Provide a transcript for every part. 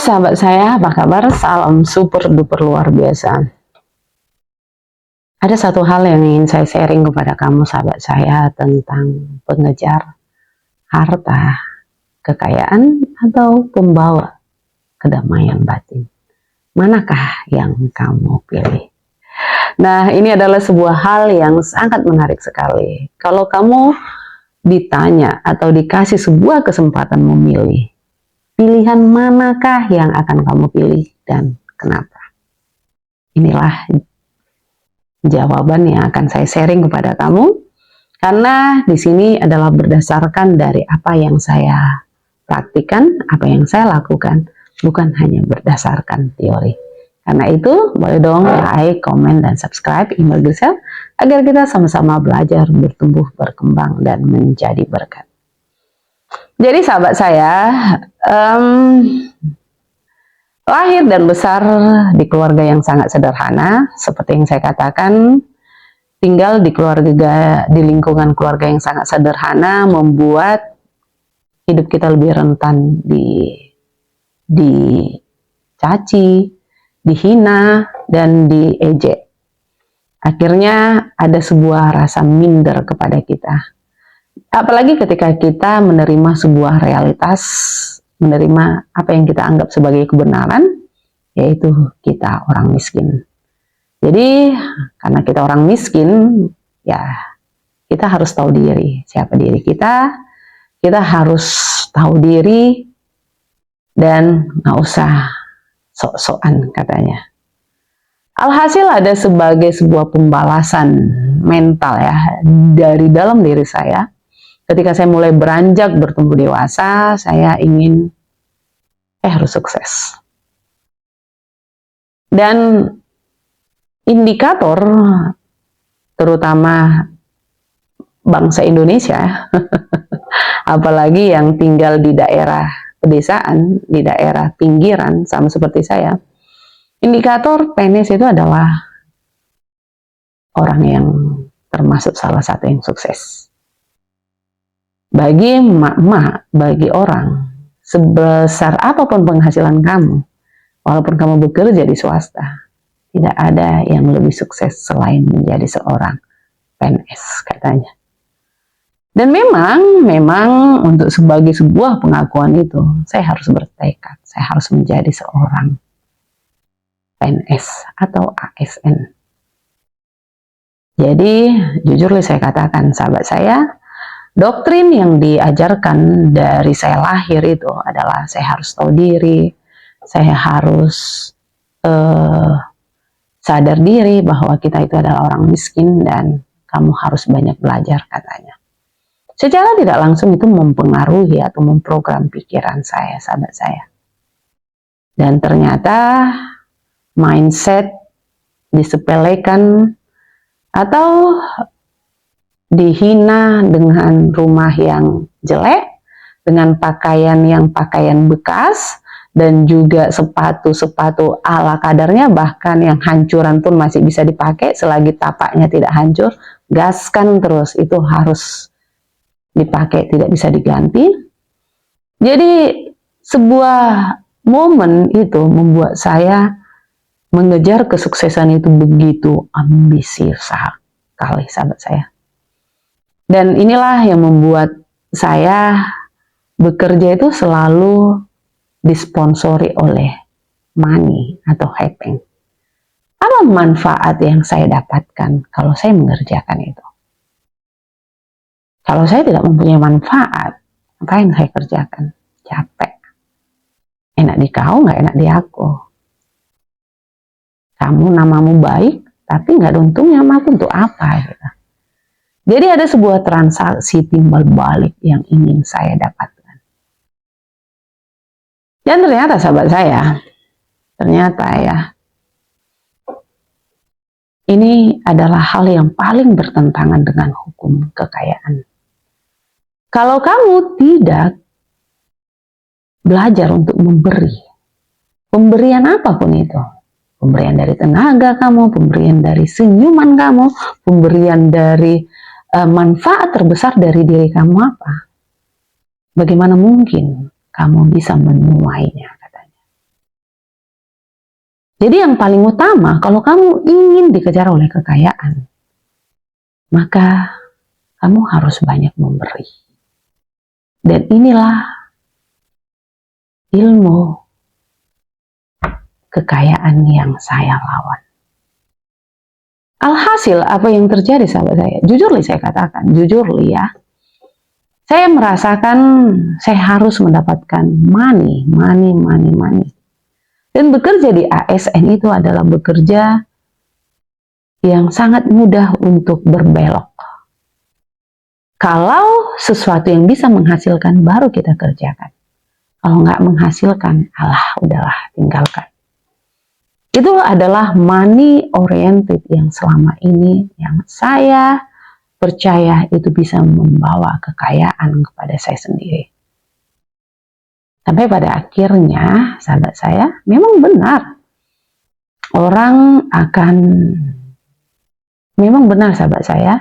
sahabat saya, apa kabar? Salam super duper luar biasa. Ada satu hal yang ingin saya sharing kepada kamu sahabat saya tentang pengejar harta, kekayaan, atau pembawa kedamaian batin. Manakah yang kamu pilih? Nah, ini adalah sebuah hal yang sangat menarik sekali. Kalau kamu ditanya atau dikasih sebuah kesempatan memilih, pilihan manakah yang akan kamu pilih dan kenapa? Inilah jawaban yang akan saya sharing kepada kamu, karena di sini adalah berdasarkan dari apa yang saya praktikan, apa yang saya lakukan, bukan hanya berdasarkan teori. Karena itu, boleh dong like, komen, dan subscribe email Gisel agar kita sama-sama belajar, bertumbuh, berkembang, dan menjadi berkat. Jadi sahabat saya, lahir dan besar di keluarga yang sangat sederhana, seperti yang saya katakan, tinggal di lingkungan keluarga yang sangat sederhana membuat hidup kita lebih rentan dicaci, dihina, dan diejek. Akhirnya ada sebuah rasa minder kepada kita. Apalagi ketika kita menerima sebuah realitas, menerima apa yang kita anggap sebagai kebenaran, yaitu kita orang miskin. Jadi, karena kita orang miskin, ya kita harus tahu diri, siapa diri kita harus tahu diri, dan nggak usah sok-sokan katanya. Alhasil ada sebagai sebuah pembalasan mental ya, dari dalam diri saya. Ketika saya mulai beranjak bertumbuh dewasa, saya ingin harus sukses. Dan indikator, terutama bangsa Indonesia, apalagi yang tinggal di daerah pedesaan, di daerah pinggiran, sama seperti saya, indikator PNS itu adalah orang yang termasuk salah satu yang sukses. Bagi emak-emak, bagi orang, sebesar apapun penghasilan kamu, walaupun kamu bekerja di swasta, tidak ada yang lebih sukses selain menjadi seorang PNS katanya. Dan memang untuk sebagai sebuah pengakuan itu, saya harus bertekad, saya harus menjadi seorang PNS atau ASN. Jadi, jujur saya katakan sahabat saya, doktrin yang diajarkan dari saya lahir itu adalah saya harus tahu diri, saya harus sadar diri bahwa kita itu adalah orang miskin dan kamu harus banyak belajar katanya. Secara tidak langsung itu mempengaruhi atau memprogram pikiran saya, sahabat saya. Dan ternyata mindset disepelekan atau dihina dengan rumah yang jelek, dengan pakaian yang pakaian bekas, dan juga sepatu-sepatu ala kadarnya, bahkan yang hancuran pun masih bisa dipakai selagi tapaknya tidak hancur, gaskan terus, itu harus dipakai, tidak bisa diganti. Jadi sebuah momen itu membuat saya mengejar kesuksesan itu begitu ambisius sekali sahabat saya. Dan inilah yang membuat saya bekerja itu selalu disponsori oleh money atau happening. Apa manfaat yang saya dapatkan kalau saya mengerjakan itu? Kalau saya tidak mempunyai manfaat, apa yang saya kerjakan? Capek. Enak di kau, nggak enak di aku. Kamu namamu baik, tapi nggak ada untungnya sama aku, untuk apa? Gitu. Jadi ada sebuah transaksi timbal balik yang ingin saya dapatkan. Dan ternyata sahabat saya, ternyata ya, ini adalah hal yang paling bertentangan dengan hukum kekayaan. Kalau kamu tidak belajar untuk memberi, pemberian apapun itu, pemberian dari tenaga kamu, pemberian dari senyuman kamu, pemberian dari manfaat terbesar dari diri kamu apa? Bagaimana mungkin kamu bisa menuainya katanya? Jadi yang paling utama, kalau kamu ingin dikejar oleh kekayaan, maka kamu harus banyak memberi. Dan inilah ilmu kekayaan yang saya lawan. Alhasil apa yang terjadi sahabat saya? Jujur li saya katakan, jujur li ya. Saya merasakan saya harus mendapatkan money. Dan bekerja di ASN itu adalah bekerja yang sangat mudah untuk berbelok. Kalau sesuatu yang bisa menghasilkan baru kita kerjakan. Kalau nggak menghasilkan, alah udahlah tinggalkan. Itu adalah money oriented yang selama ini yang saya percaya itu bisa membawa kekayaan kepada saya sendiri. Sampai pada akhirnya, sahabat saya, memang benar. Memang benar sahabat saya,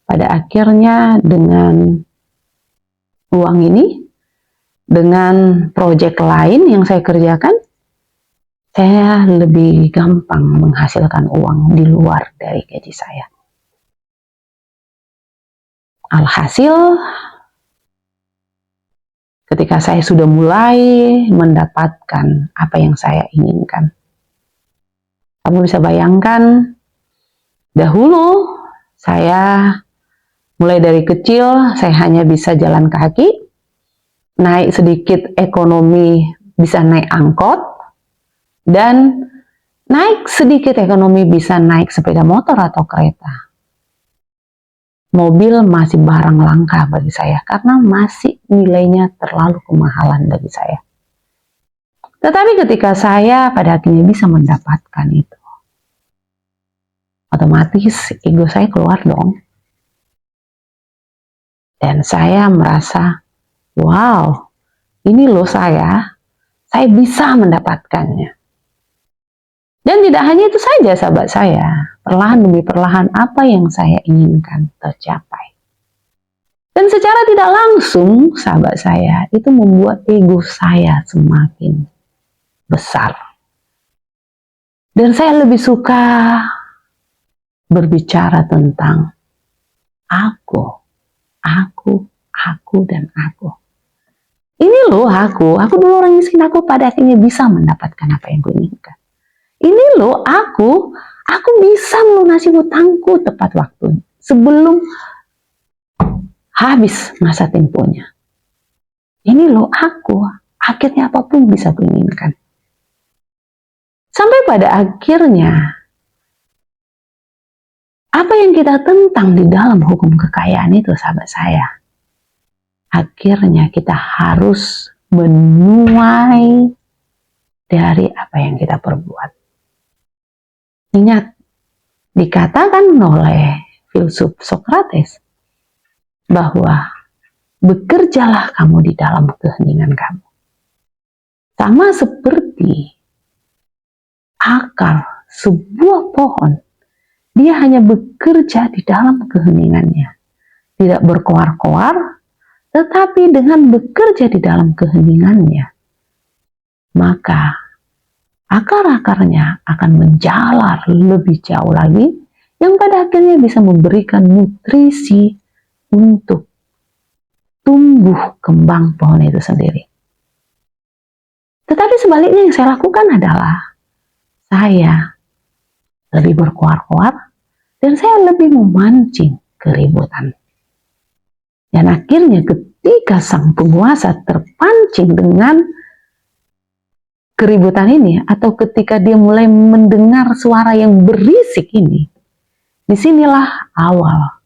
pada akhirnya dengan uang ini, dengan proyek lain yang saya kerjakan, saya lebih gampang menghasilkan uang di luar dari gaji saya. Alhasil, ketika saya sudah mulai mendapatkan apa yang saya inginkan, kamu bisa bayangkan, dahulu saya mulai dari kecil, saya hanya bisa jalan kaki, naik sedikit ekonomi bisa naik angkot, dan naik sedikit ekonomi bisa naik sepeda motor atau kereta. Mobil masih barang langka bagi saya karena masih nilainya terlalu kemahalan bagi saya. Tetapi ketika saya pada akhirnya bisa mendapatkan itu, otomatis ego saya keluar dong. Dan saya merasa, wow, ini loh saya bisa mendapatkannya. Dan tidak hanya itu saja sahabat saya, perlahan demi perlahan apa yang saya inginkan tercapai. Dan secara tidak langsung sahabat saya itu membuat ego saya semakin besar. Dan saya lebih suka berbicara tentang aku, dan aku. Ini loh aku dulu orang miskin, aku pada akhirnya bisa mendapatkan apa yang kuinginkan. Ini loh aku bisa melunasi hutangku tepat waktu sebelum habis masa temponya. Ini loh aku, akhirnya apapun bisa kuinginkan. Sampai pada akhirnya, apa yang kita tentang di dalam hukum kekayaan itu sahabat saya, akhirnya kita harus menuai dari apa yang kita perbuat. Ingat, dikatakan oleh filsuf Socrates bahwa bekerjalah kamu di dalam keheningan kamu. Sama seperti akar sebuah pohon, dia hanya bekerja di dalam keheningannya. Tidak berkoar-koar, tetapi dengan bekerja di dalam keheningannya, maka akar-akarnya akan menjalar lebih jauh lagi, yang pada akhirnya bisa memberikan nutrisi untuk tumbuh kembang pohon itu sendiri. Tetapi sebaliknya yang saya lakukan adalah saya lebih berkoar-koar dan saya lebih memancing keributan. Dan akhirnya ketika sang penguasa terpancing dengan keributan ini, atau ketika dia mulai mendengar suara yang berisik ini, disinilah awal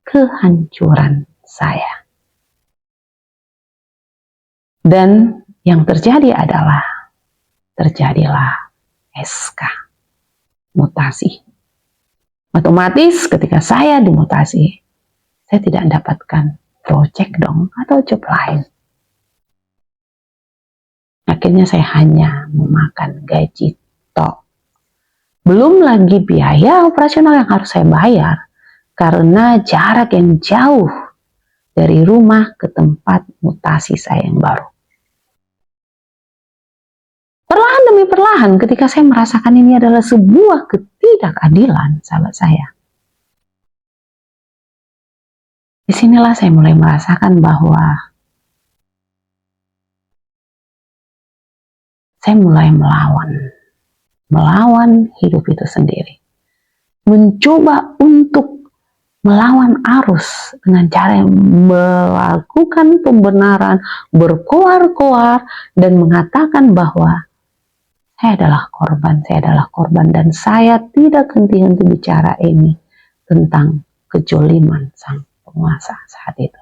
kehancuran saya. Dan yang terjadi adalah, terjadilah SK, mutasi. Otomatis ketika saya dimutasi, saya tidak mendapatkan project dong, atau job lain. Akhirnya saya hanya memakan gaji tok. Belum lagi biaya operasional yang harus saya bayar karena jarak yang jauh dari rumah ke tempat mutasi saya yang baru. Perlahan demi perlahan ketika saya merasakan ini adalah sebuah ketidakadilan, sahabat saya. Disinilah saya mulai merasakan bahwa saya mulai melawan hidup itu sendiri. Mencoba untuk melawan arus dengan cara melakukan pembenaran, berkoar-koar, dan mengatakan bahwa saya adalah korban, dan saya tidak henti-henti bicara ini tentang kejoliman sang penguasa saat itu.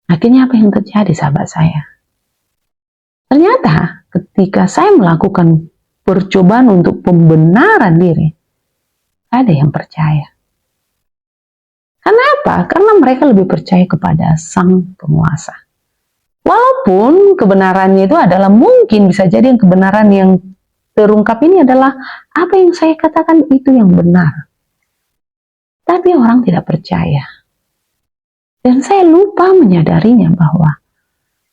Akhirnya apa yang terjadi, sahabat saya? Ternyata ketika saya melakukan percobaan untuk pembenaran diri, ada yang percaya. Kenapa? Karena mereka lebih percaya kepada sang penguasa. Walaupun kebenarannya itu adalah mungkin bisa jadi yang kebenaran yang terungkap ini adalah apa yang saya katakan itu yang benar. Tapi orang tidak percaya. Dan saya lupa menyadarinya bahwa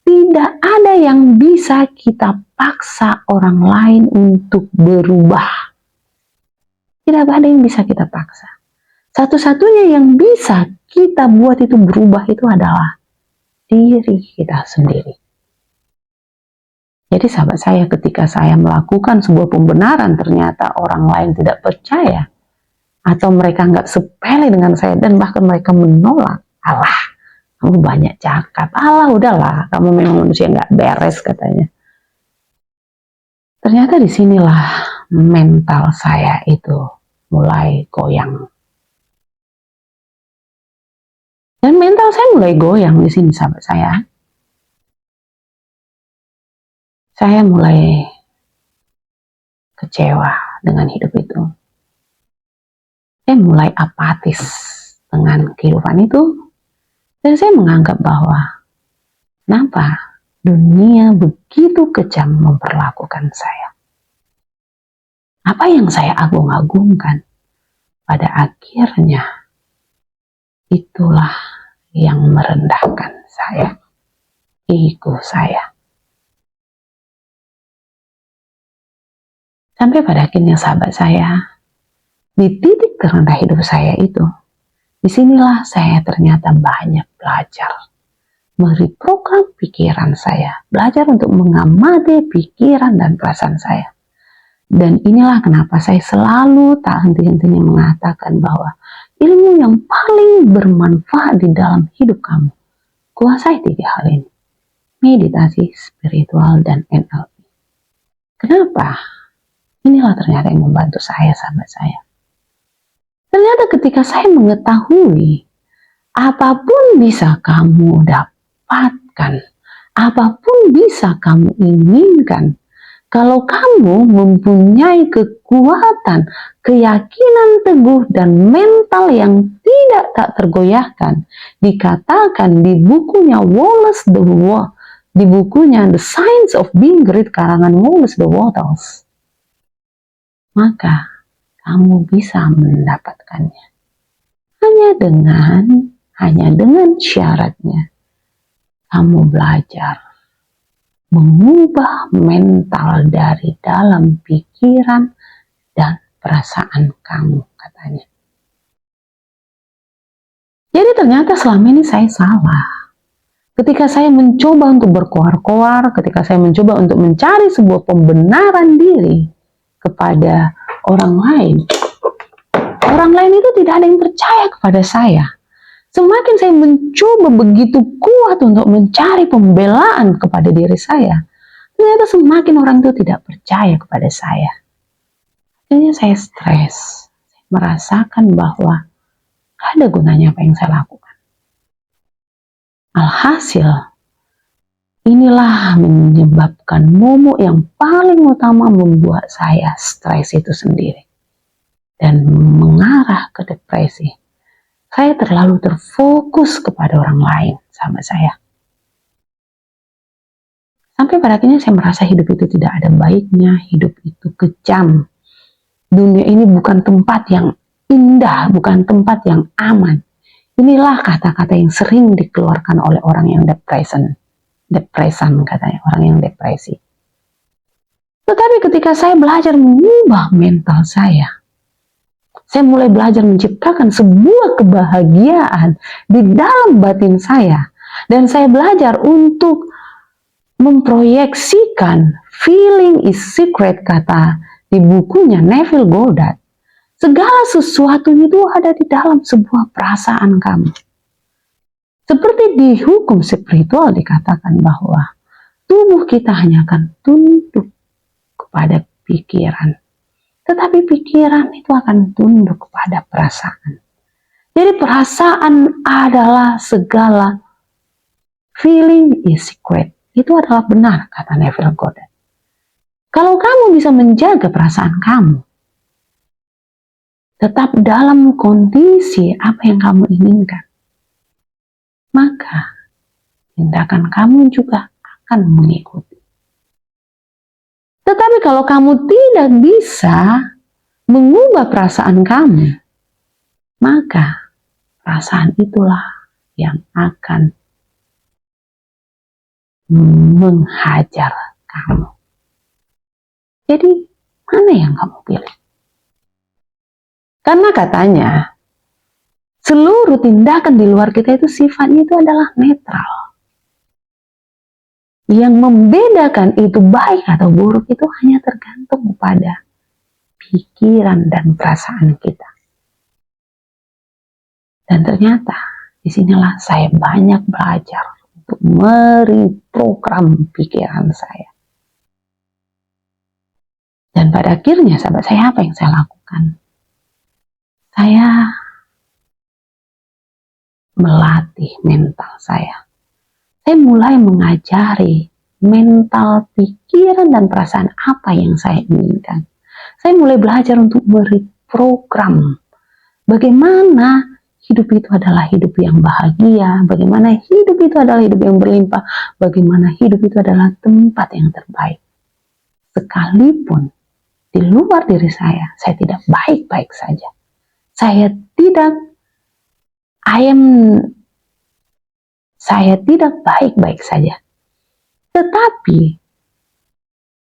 tidak ada yang bisa kita paksa orang lain untuk berubah. Tidak ada yang bisa kita paksa. Satu-satunya yang bisa kita buat itu berubah itu adalah diri kita sendiri. Jadi sahabat saya, ketika saya melakukan sebuah pembenaran ternyata orang lain tidak percaya atau mereka nggak sepele dengan saya dan bahkan mereka menolak, alah kamu banyak cakap, alah udahlah kamu memang manusia nggak beres katanya. Ternyata disinilah mental saya itu mulai goyang. Dan mental saya mulai goyang di sini, sahabat saya. Saya mulai kecewa dengan hidup itu. Saya mulai apatis dengan kehidupan itu. Dan saya menganggap bahwa kenapa dunia begitu kejam memperlakukan saya. Apa yang saya agung-agungkan pada akhirnya itulah yang merendahkan saya, ego saya. Sampai pada akhirnya sahabat saya, di titik terendah hidup saya itu, disinilah saya ternyata banyak belajar. Mereprogram pikiran saya, belajar untuk mengamati pikiran dan perasaan saya. Dan inilah kenapa saya selalu tak henti-hentinya mengatakan bahwa ilmu yang paling bermanfaat di dalam hidup kamu, kuasai 3 hal ini. Meditasi, spiritual, dan NLP. Kenapa? Inilah ternyata yang membantu saya, sahabat saya. Ternyata ketika saya mengetahui apapun bisa kamu dapatkan, apapun bisa kamu inginkan, kalau kamu mempunyai kekuatan, keyakinan teguh, dan mental yang tak tergoyahkan, dikatakan di bukunya Wallace the Wattles, di bukunya The Science of Being Great karangan Wallace the Wattles, maka kamu bisa mendapatkannya. Hanya dengan syaratnya kamu belajar mengubah mental dari dalam pikiran dan perasaan kamu, katanya. Jadi ternyata selama ini saya salah. Ketika saya mencoba untuk berkoar-koar, ketika saya mencoba untuk mencari sebuah pembenaran diri kepada orang lain itu tidak ada yang percaya kepada saya. Semakin saya mencoba begitu kuat untuk mencari pembelaan kepada diri saya, ternyata semakin orang itu tidak percaya kepada saya. Akhirnya saya stres, merasakan bahwa ada gunanya apa yang saya lakukan. Alhasil, inilah menyebabkan momok yang paling utama membuat saya stres itu sendiri. Dan mengarah ke depresi. Saya terlalu terfokus kepada orang lain, sama saya. Sampai pada akhirnya saya merasa hidup itu tidak ada baiknya, hidup itu kejam. Dunia ini bukan tempat yang indah, bukan tempat yang aman. Inilah kata-kata yang sering dikeluarkan oleh orang yang depresan katanya, orang yang depresi. Tetapi ketika saya belajar mengubah mental saya mulai belajar menciptakan sebuah kebahagiaan di dalam batin saya. Dan saya belajar untuk memproyeksikan feeling is secret, kata di bukunya Neville Goddard. Segala sesuatu itu ada di dalam sebuah perasaan kamu. Seperti di hukum spiritual dikatakan bahwa tubuh kita hanya akan tunduk kepada pikiran, tetapi pikiran itu akan tunduk kepada perasaan. Jadi perasaan adalah segala, feeling is secret. Itu adalah benar, kata Neville Goddard. Kalau kamu bisa menjaga perasaan kamu, tetap dalam kondisi apa yang kamu inginkan, maka tindakan kamu juga akan mengikuti. Tetapi kalau kamu tidak bisa mengubah perasaan kamu, maka perasaan itulah yang akan menghajar kamu. Jadi, mana yang kamu pilih? Karena katanya, seluruh tindakan di luar kita itu sifatnya itu adalah netral. Yang membedakan itu baik atau buruk itu hanya tergantung kepada pikiran dan perasaan kita. Dan ternyata disinilah saya banyak belajar untuk mereprogram pikiran saya. Dan pada akhirnya sahabat saya, apa yang saya lakukan? Saya melatih mental saya. Saya mulai mengajari mental, pikiran, dan perasaan apa yang saya inginkan. Saya mulai belajar untuk mereprogram bagaimana hidup itu adalah hidup yang bahagia, bagaimana hidup itu adalah hidup yang berlimpah, bagaimana hidup itu adalah tempat yang terbaik. Sekalipun di luar diri saya tidak baik-baik saja. Saya tidak baik-baik saja. Tetapi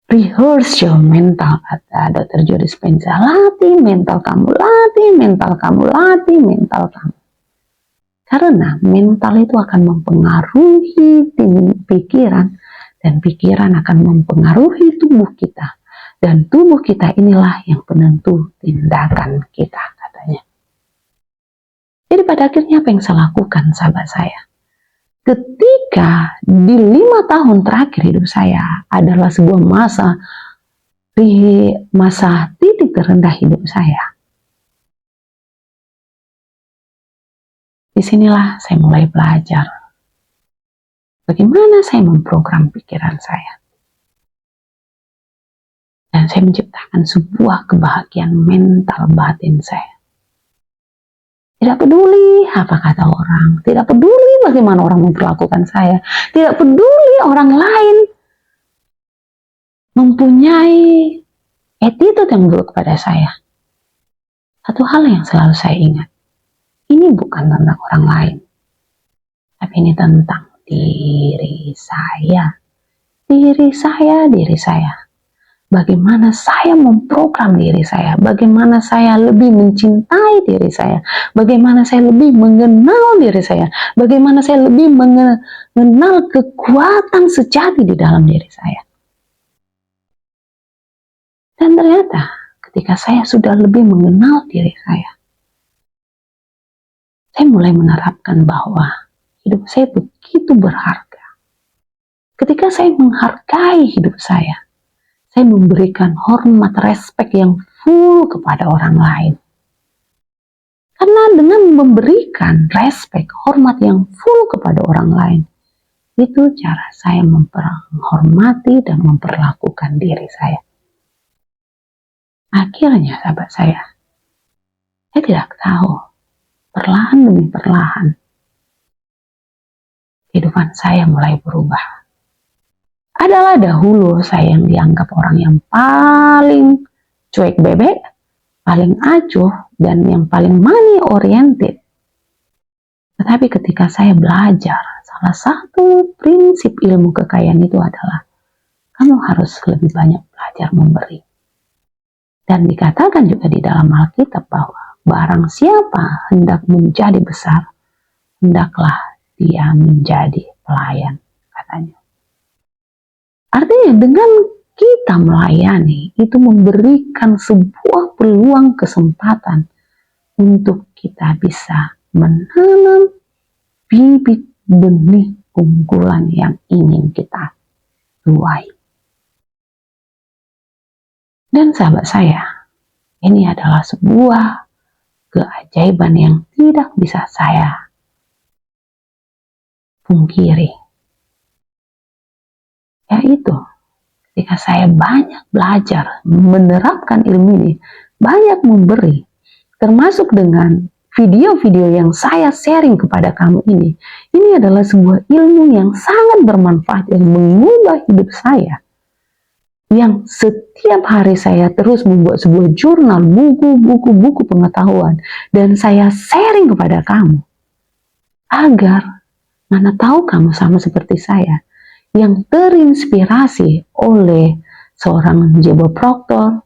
rehearse your mental, kata Dr. Joe Dispenza. Latih mental kamu, latih mental kamu, latih mental kamu. Karena mental itu akan mempengaruhi pikiran, dan pikiran akan mempengaruhi tubuh kita. Dan tubuh kita inilah yang penentu tindakan kita, katanya. Jadi pada akhirnya apa yang saya lakukan, sahabat saya? Ketika di 5 tahun terakhir hidup saya adalah sebuah masa titik terendah hidup saya. Disinilah saya mulai belajar bagaimana saya memprogram pikiran saya. Dan saya menciptakan sebuah kebahagiaan mental batin saya. Tidak peduli apa kata orang, tidak peduli bagaimana orang memperlakukan saya, tidak peduli orang lain mempunyai attitude yang buruk kepada saya. Satu hal yang selalu saya ingat, ini bukan tentang orang lain, tapi ini tentang diri saya. Diri saya. Bagaimana saya memprogram diri saya, bagaimana saya lebih mencintai diri saya, bagaimana saya lebih mengenal diri saya, bagaimana saya lebih mengenal kekuatan sejati di dalam diri saya. Dan ternyata ketika saya sudah lebih mengenal diri saya mulai menerapkan bahwa hidup saya begitu berharga. Ketika saya menghargai hidup saya memberikan hormat, respek yang full kepada orang lain. Karena dengan memberikan respek, hormat yang full kepada orang lain, itu cara saya menghormati dan memperlakukan diri saya. Akhirnya, sahabat saya tidak tahu, perlahan demi perlahan, kehidupan saya mulai berubah. Adalah dahulu saya yang dianggap orang yang paling cuek bebek, paling acuh, dan yang paling money oriented. Tetapi ketika saya belajar, salah satu prinsip ilmu kekayaan itu adalah kamu harus lebih banyak belajar memberi. Dan dikatakan juga di dalam Alkitab bahwa barang siapa hendak menjadi besar, hendaklah dia menjadi pelayan, katanya. Artinya dengan kita melayani, itu memberikan sebuah peluang kesempatan untuk kita bisa menanam bibit benih unggulan yang ingin kita tuai. Dan sahabat saya, ini adalah sebuah keajaiban yang tidak bisa saya pungkiri. Yaitu, ketika saya banyak belajar, menerapkan ilmu ini, banyak memberi, termasuk dengan video-video yang saya sharing kepada kamu ini adalah sebuah ilmu yang sangat bermanfaat yang mengubah hidup saya. Yang setiap hari saya terus membuat sebuah jurnal, buku pengetahuan, dan saya sharing kepada kamu. Agar, mana tahu kamu sama seperti saya, yang terinspirasi oleh seorang J.B. Proctor,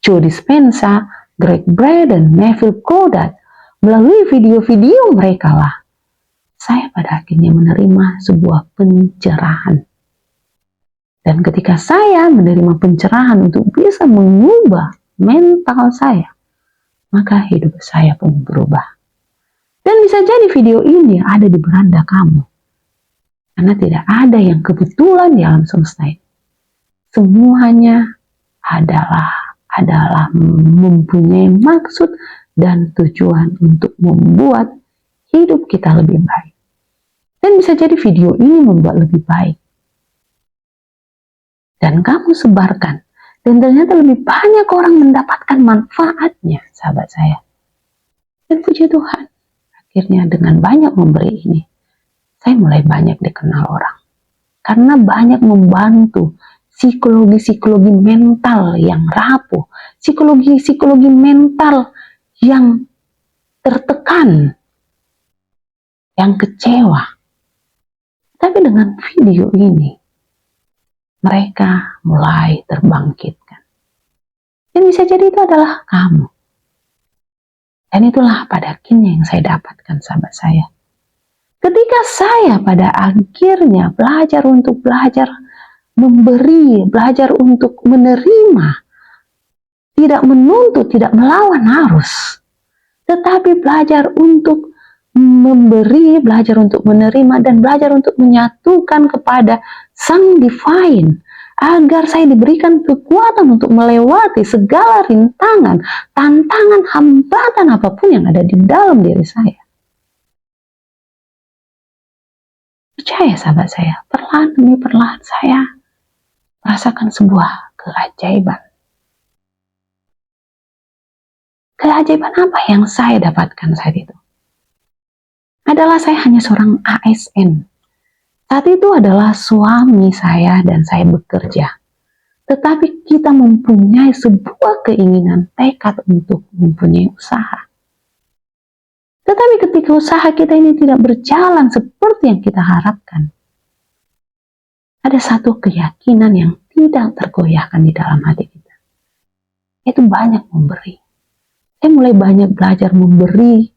Joe Dispenza, Greg Braden, Neville Goddard. Melalui video-video mereka lah, saya pada akhirnya menerima sebuah pencerahan. Dan ketika saya menerima pencerahan untuk bisa mengubah mental saya, maka hidup saya pun berubah. Dan bisa jadi video ini ada di beranda kamu. Karena tidak ada yang kebetulan di alam semesta ini. Semuanya adalah mempunyai maksud dan tujuan untuk membuat hidup kita lebih baik. Dan bisa jadi video ini membuat lebih baik. Dan kamu sebarkan. Dan ternyata lebih banyak orang mendapatkan manfaatnya, sahabat saya. Dan puji Tuhan, akhirnya dengan banyak memberi ini, saya mulai banyak dikenal orang. Karena banyak membantu psikologi mental yang rapuh, psikologi mental yang tertekan, yang kecewa. Tapi dengan video ini, mereka mulai terbangkitkan. Dan bisa jadi itu adalah kamu. Dan itulah pada akhirnya yang saya dapatkan, sahabat saya. Ketika saya pada akhirnya belajar untuk belajar memberi, belajar untuk menerima, tidak menuntut, tidak melawan arus, tetapi belajar untuk memberi, belajar untuk menerima, dan belajar untuk menyatukan kepada Sang Divine, agar saya diberikan kekuatan untuk melewati segala rintangan, tantangan, hambatan apapun yang ada di dalam diri saya. Percaya sahabat saya, perlahan demi perlahan saya merasakan sebuah keajaiban. Keajaiban apa yang saya dapatkan saat itu? Adalah saya hanya seorang ASN. Saat itu adalah suami saya dan saya bekerja. Tetapi kita mempunyai sebuah keinginan, tekad untuk mempunyai usaha. Tetapi ketika usaha kita ini tidak berjalan seperti yang kita harapkan, ada satu keyakinan yang tidak tergoyahkan di dalam hati kita. Itu banyak memberi. Saya mulai banyak belajar memberi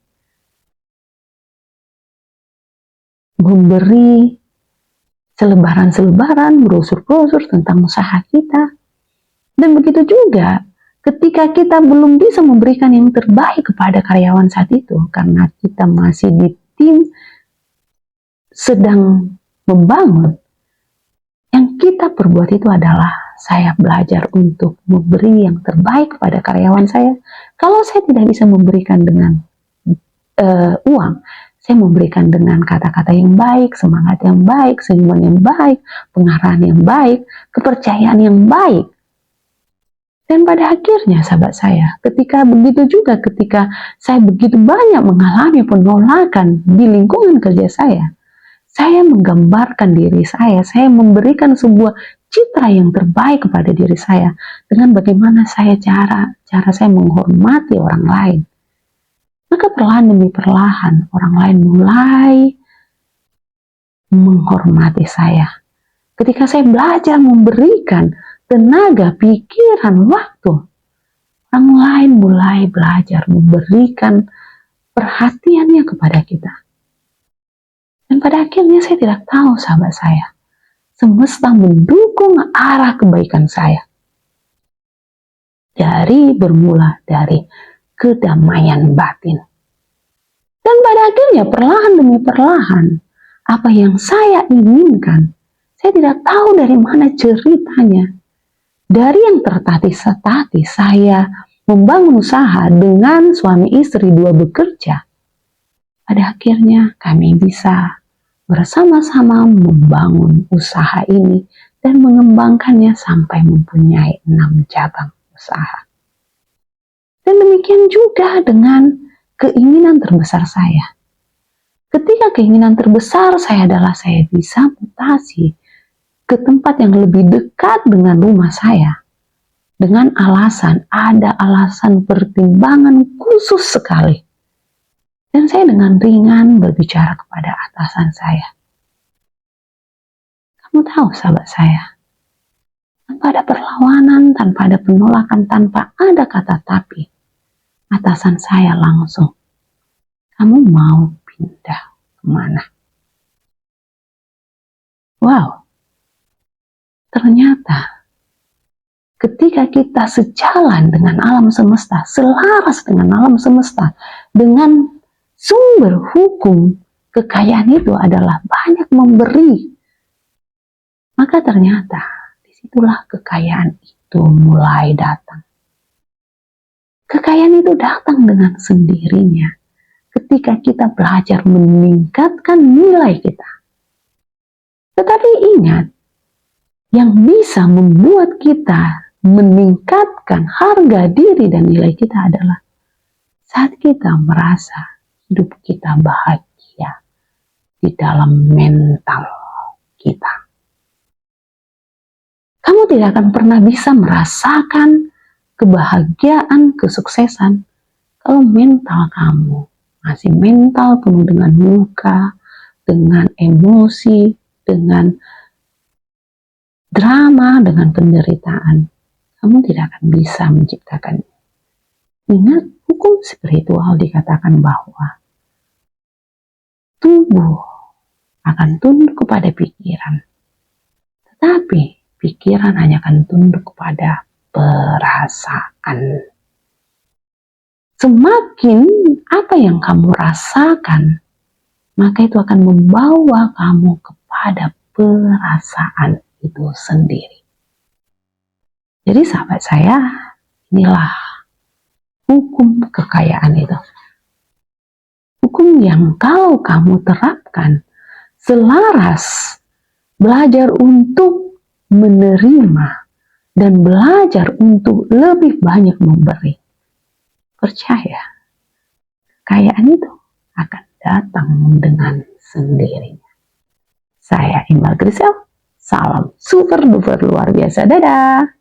selebaran-selebaran, brosur-brosur tentang usaha kita. Dan begitu juga ketika kita belum bisa memberikan yang terbaik kepada karyawan saat itu, karena kita masih di tim sedang membangun, yang kita perbuat itu adalah saya belajar untuk memberi yang terbaik kepada karyawan saya. Kalau saya tidak bisa memberikan dengan uang, saya memberikan dengan kata-kata yang baik, semangat yang baik, senyuman yang baik, pengarahan yang baik, kepercayaan yang baik. Dan pada akhirnya sahabat saya, ketika saya begitu banyak mengalami penolakan di lingkungan kerja saya menggambarkan diri saya memberikan sebuah citra yang terbaik kepada diri saya dengan bagaimana cara saya menghormati orang lain. Maka perlahan demi perlahan orang lain mulai menghormati saya. Ketika saya belajar memberikan tenaga, pikiran, waktu, orang lain mulai belajar memberikan perhatiannya kepada kita. Dan pada akhirnya saya tidak tahu, sahabat saya, semesta mendukung arah kebaikan saya. Bermula dari kedamaian batin. Dan pada akhirnya perlahan demi perlahan, apa yang saya inginkan, saya tidak tahu dari mana ceritanya. Dari yang tertatih-tatih saya membangun usaha dengan suami istri dua bekerja. Pada akhirnya kami bisa bersama-sama membangun usaha ini dan mengembangkannya sampai mempunyai 6 cabang usaha. Dan demikian juga dengan keinginan terbesar saya. Ketika keinginan terbesar saya adalah saya bisa mutasi ke tempat yang lebih dekat dengan rumah saya. Dengan ada alasan pertimbangan khusus sekali. Dan saya dengan ringan berbicara kepada atasan saya. Kamu tahu, sahabat saya, tanpa ada perlawanan, tanpa ada penolakan, tanpa ada kata tapi, atasan saya langsung, kamu mau pindah kemana? Wow, ternyata ketika kita sejalan dengan alam semesta, selaras dengan alam semesta, dengan sumber hukum kekayaan itu adalah banyak memberi, maka ternyata disitulah kekayaan itu mulai datang. Kekayaan itu datang dengan sendirinya ketika kita belajar meningkatkan nilai kita. Tetapi ingat, yang bisa membuat kita meningkatkan harga diri dan nilai kita adalah saat kita merasa hidup kita bahagia di dalam mental kita. Kamu tidak akan pernah bisa merasakan kebahagiaan, kesuksesan kalau mental kamu masih mental penuh dengan luka, dengan emosi, dengan drama, dengan penderitaan. Kamu tidak akan bisa menciptakan. Ingat, hukum spiritual dikatakan bahwa tubuh akan tunduk kepada pikiran, tetapi pikiran hanya akan tunduk kepada perasaan. Semakin apa yang kamu rasakan, maka itu akan membawa kamu kepada perasaan itu sendiri. Jadi sahabat saya, inilah hukum kekayaan itu. Hukum yang kalau kamu terapkan selaras, belajar untuk menerima dan belajar untuk lebih banyak memberi. Percaya, kekayaan itu akan datang dengan sendirinya. Saya Iqbal Grisel, salam super duper luar biasa, dadah.